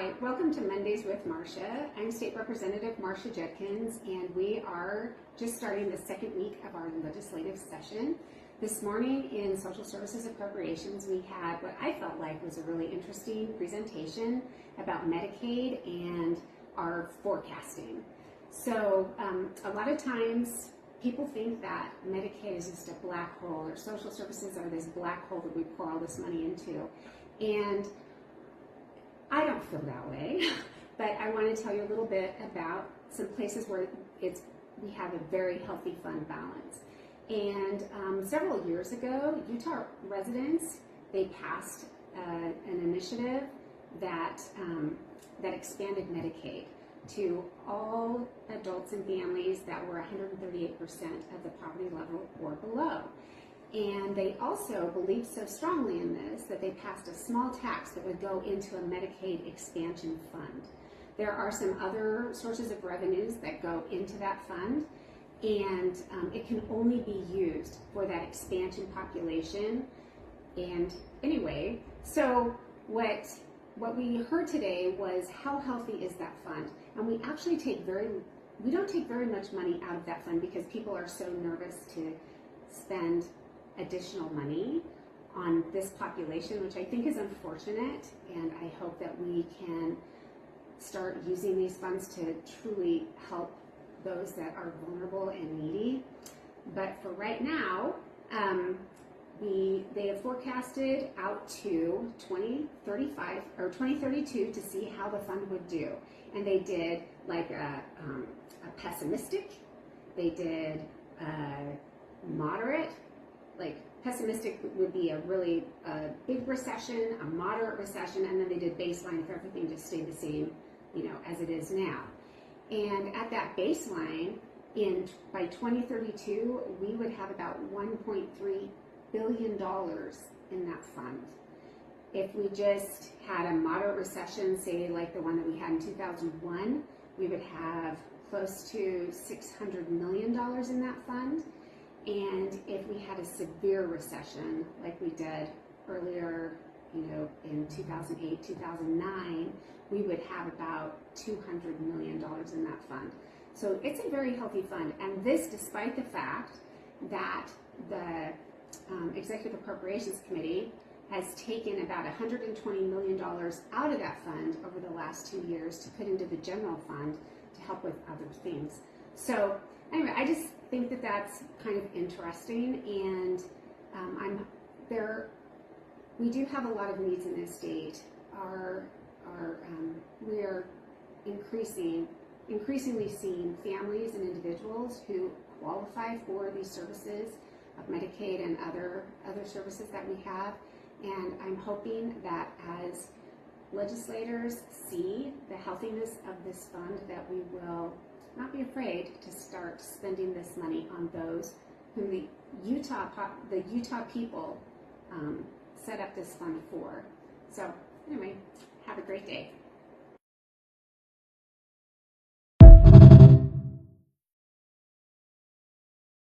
Hi, welcome to Mondays with Marcia. I'm State Representative Marcia Judkins, and we are just starting the second week of our legislative session. This morning in Social Services Appropriations, we had what I felt like was a really interesting presentation about Medicaid and our forecasting. So a lot of times people think that Medicaid is just a black hole, or social services are this black hole that we pour all this money into. And I don't feel that way, but I want to tell you a little bit about some places where we have a very healthy fund balance. And several years ago, Utah residents, they passed an initiative that expanded Medicaid to all adults and families that were 138% of the poverty level or below. And they also believed so strongly in this that they passed a small tax that would go into a Medicaid expansion fund. There are some other sources of revenues that go into that fund, and it can only be used for that expansion population. And anyway, so what we heard today was how healthy is that fund? And we actually we don't take very much money out of that fund because people are so nervous to spend additional money on this population, which I think is unfortunate, and I hope that we can start using these funds to truly help those that are vulnerable and needy. But for right now, they have forecasted out to 2035 or 2032 to see how the fund would do, and they did like a pessimistic, they did moderate. Like pessimistic would be a really big recession, a moderate recession, and then they did baseline if everything just stayed the same, as it is now. And at that baseline, by 2032, we would have about $1.3 billion in that fund. If we just had a moderate recession, say like the one that we had in 2001, we would have close to $600 million in that fund. And if we had a severe recession like we did earlier, in 2008, 2009, we would have about $200 million in that fund. So it's a very healthy fund. And this despite the fact that the Executive Appropriations Committee has taken about $120 million out of that fund over the last 2 years to put into the general fund to help with other things. So anyway, I just think that that's kind of interesting, and we do have a lot of needs in this state. We are increasingly seeing families and individuals who qualify for these services of Medicaid and other services that we have, and I'm hoping that as legislators see the healthiness of this fund, that we will not be afraid to start spending this money on those whom the Utah people set up this fund for. So anyway, have a great day.